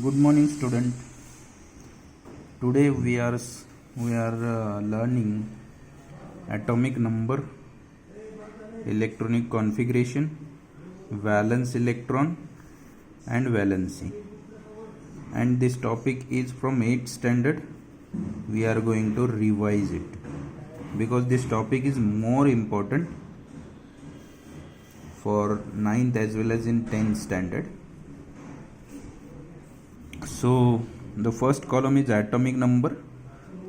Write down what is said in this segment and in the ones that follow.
Good morning, student. Today we are learning atomic number, electronic configuration, valence electron, and valency. And this topic is from 8th standard. We are going to revise it because this topic is more important for 9th as well as in 10th standard. So the first column is atomic number,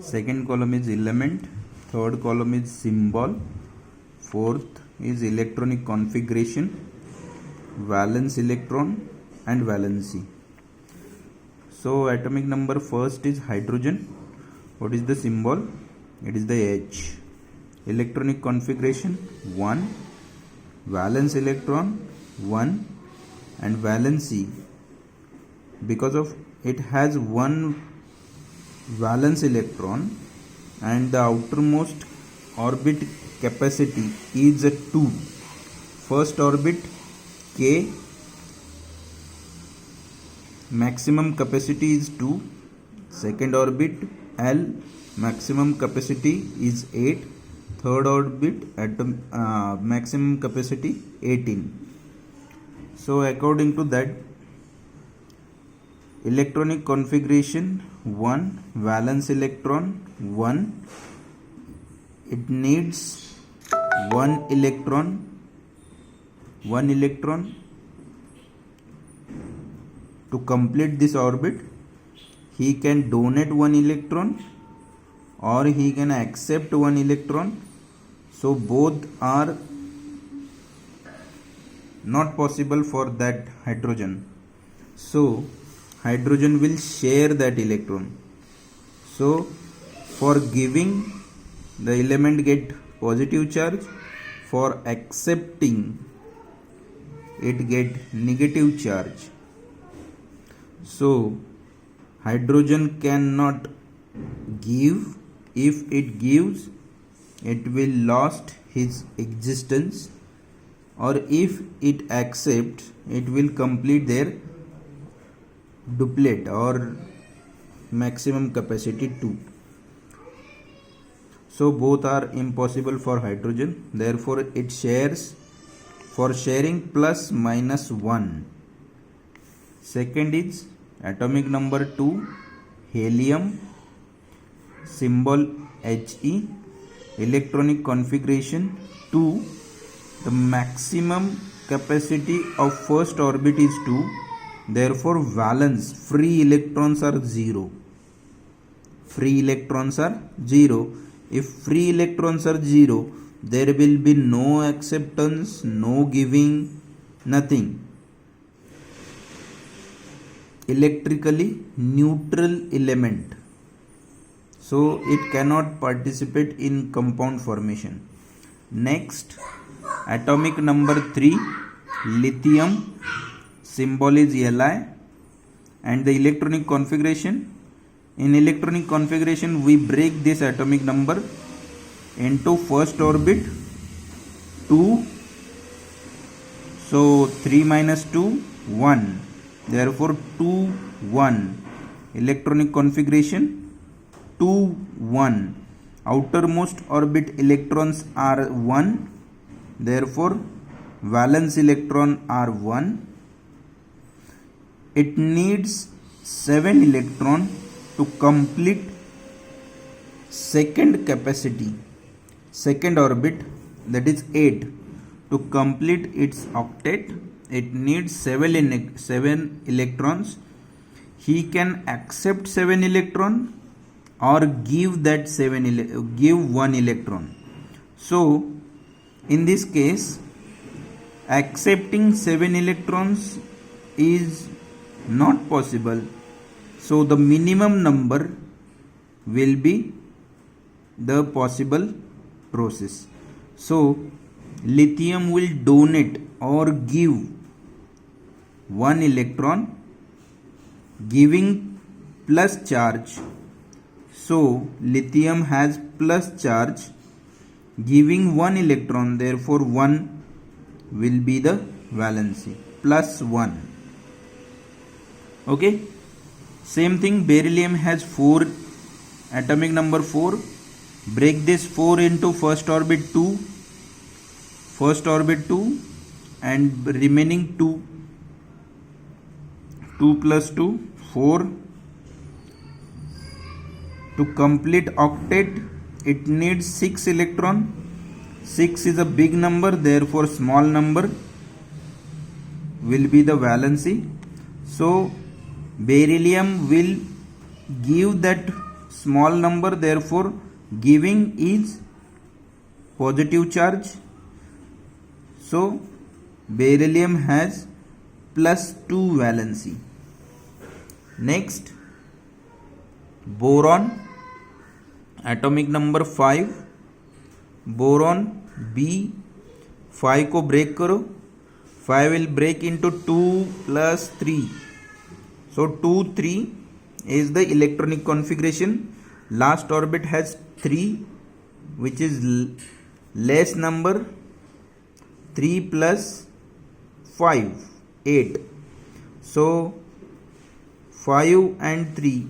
second column is element, third column is symbol, fourth is electronic configuration, valence electron and valency. So atomic number first is hydrogen. What is the symbol? It is the H. Electronic configuration 1, valence electron 1 and valency, because of it has one valence electron and the outermost orbit capacity is a 2. First orbit K, maximum capacity is 2. Second orbit L, maximum capacity is 8. Third orbit at maximum capacity 18. So according to that, electronic configuration 1, valence electron 1, it needs one electron to complete this orbit. He can donate one electron or he can accept one electron, so both are not possible for that hydrogen. So hydrogen will share that electron. So for giving, the element get positive charge, for accepting it get negative charge. So hydrogen cannot give. If it gives, it will lost his existence, or if it accepts, it will complete their duplet or maximum capacity 2. So both are impossible for hydrogen, therefore it shares. For sharing, plus minus 1. Second is atomic number 2, helium, symbol He, electronic configuration 2. The maximum capacity of first orbit is 2. Therefore valence, free electrons are 0. Free electrons are 0. If free electrons are 0, there will be no acceptance, no giving, nothing. Electrically neutral element, so it cannot participate in compound formation. Next, atomic number 3, lithium, symbol is Li, and the electronic configuration. In electronic configuration, we break this atomic number into first orbit 2. So 3 minus 2, 1. Therefore 2, 1. Electronic configuration 2, 1. Outermost orbit electrons are 1. Therefore valence electron are 1. It needs 7 electron to complete second capacity, second orbit, that is 8. To complete its octet, it needs 7 electrons. He can accept 7 electron or give that give 1 electron. So in this case, accepting 7 electrons is not possible. So the minimum number will be the possible process. So lithium will donate or give 1 electron, giving plus charge. So lithium has plus charge, giving 1 electron, therefore 1 will be the valency, plus 1. Okay, Same thing, beryllium has 4 atomic number 4. Break this 4 into first orbit 2 and remaining 2 plus 2 4. To complete octet it needs 6 electron. 6 is a big number, therefore small number will be the valency. So beryllium will give that small number, therefore giving is positive charge. So beryllium has plus 2 valency. Next, boron, atomic number 5. Boron B, 5 को break करो. 5 will break into 2 plus 3. So 2, 3 is the electronic configuration. Last orbit has 3, which is less number. 3 plus 5, 8. So 5 and 3,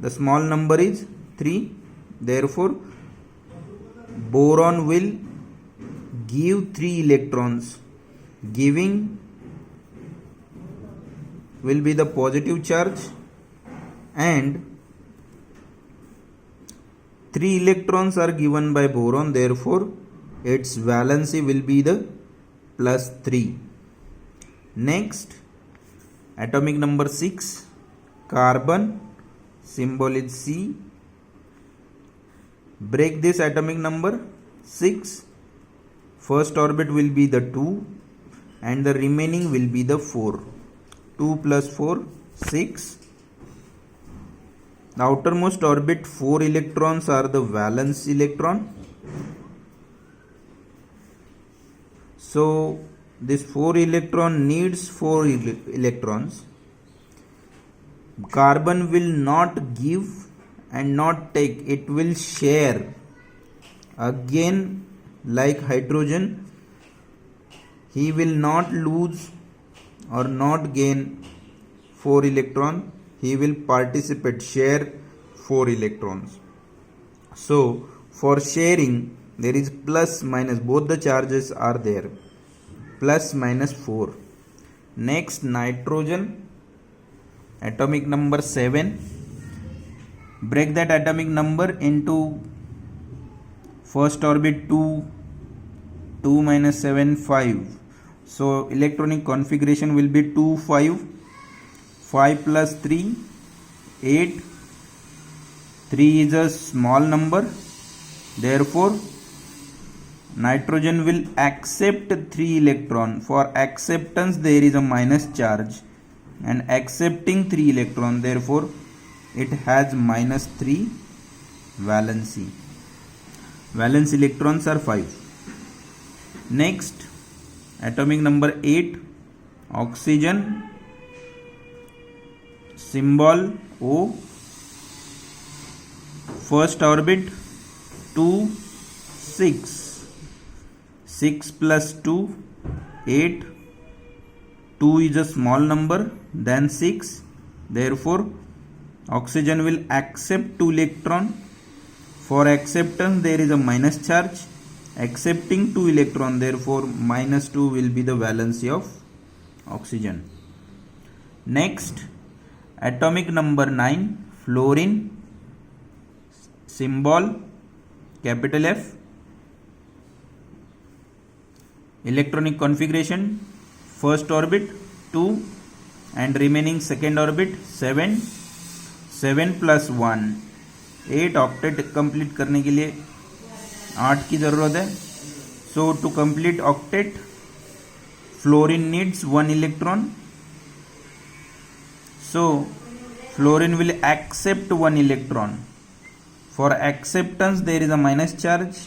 the small number is 3. Therefore boron will give 3 electrons. Giving will be the positive charge and 3 electrons are given by boron, therefore its valency will be the plus 3. Next, atomic number 6, carbon, symbol is C. Break this atomic number 6. First orbit will be the 2 and the remaining will be the 4. 2 plus 4, 6. The outermost orbit 4 electrons are the valence electron. So this 4 electron needs 4 electrons. Carbon will not give and not take, it will share. Again, like hydrogen, he will not lose or not gain 4 electron, he will participate, share 4 electrons. So for sharing there is plus minus, both the charges are there, plus minus 4. Next, nitrogen, atomic number 7. Break that atomic number into first orbit 2, 2 minus 7, 5. So electronic configuration will be 2, 5. 5 plus 3, 8. 3 is a small number, therefore nitrogen will accept 3 electron. For acceptance there is a minus charge, and accepting 3 electron, therefore it has minus 3 valency. Valence electrons are 5. Next, atomic number 8, oxygen, symbol O. First orbit 2, 6. 6 plus 2, 8. 2 is a small number than 6, therefore oxygen will accept 2 electron. For acceptance there is a minus charge. Accepting 2 electron, therefore minus 2 will be the valency of oxygen. Next, atomic number 9, fluorine, symbol capital F. Electronic configuration, first orbit 2 and remaining second orbit 7. 7 plus 1, 8. Octet complete करने के लिए 8 की ज़रूरत है. So to complete octet fluorine needs 1 electron. So fluorine will accept 1 electron. For acceptance there is a minus charge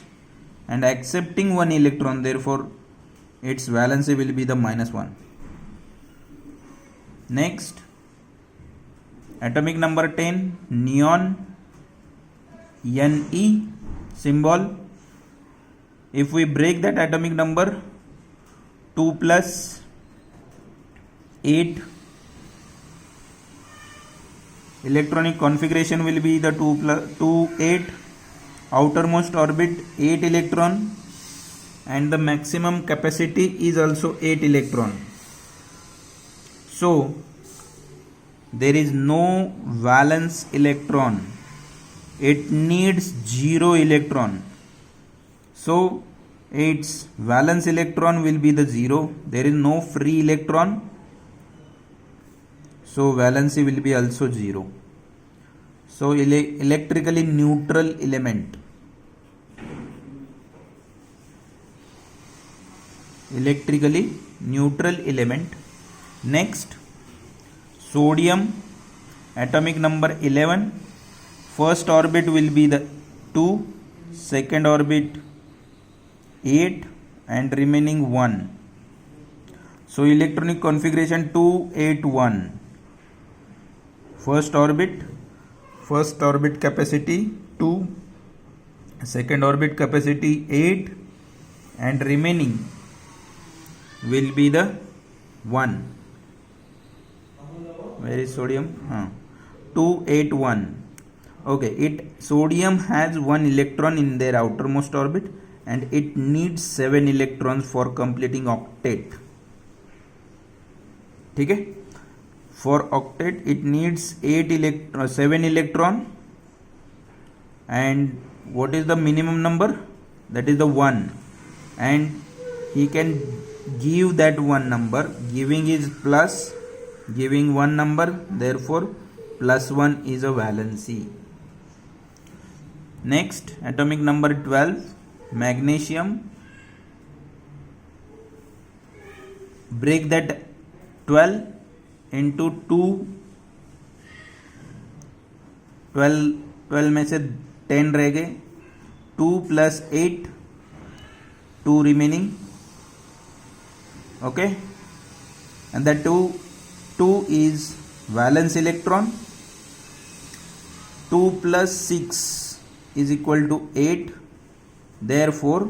and accepting 1 electron, therefore its valency will be the minus 1. Next, atomic number 10, neon, Ne, symbol. If we break that atomic number, 2 plus 8, electronic configuration will be the 8 outermost orbit 8 electron, and the maximum capacity is also 8 electron. So there is no valence electron, it needs 0 electron. So its valence electron will be the 0. There is no free electron, so valency will be also 0. So electrically neutral element. Electrically neutral element. Next, sodium, atomic number 11. First orbit will be the 2, second orbit 8, and remaining 1. So electronic configuration 281. First orbit capacity 2, second orbit capacity 8, and remaining will be the 1. Where is sodium? 281. Okay, sodium has 1 electron in their outermost orbit, and it needs 7 electrons for completing octet. ठीक है, for octet it needs 7 electron, and what is the minimum number? That is the 1, and he can give that one number. Giving is plus, giving one number, therefore plus 1 is a valency. Next, atomic number 12, magnesium. Break that 12 into 2. 12 में से 10 रह गए, 2 plus 8, 2 remaining. Okay, and that 2 is valence electron. 2 plus 6 is equal to 8, therefore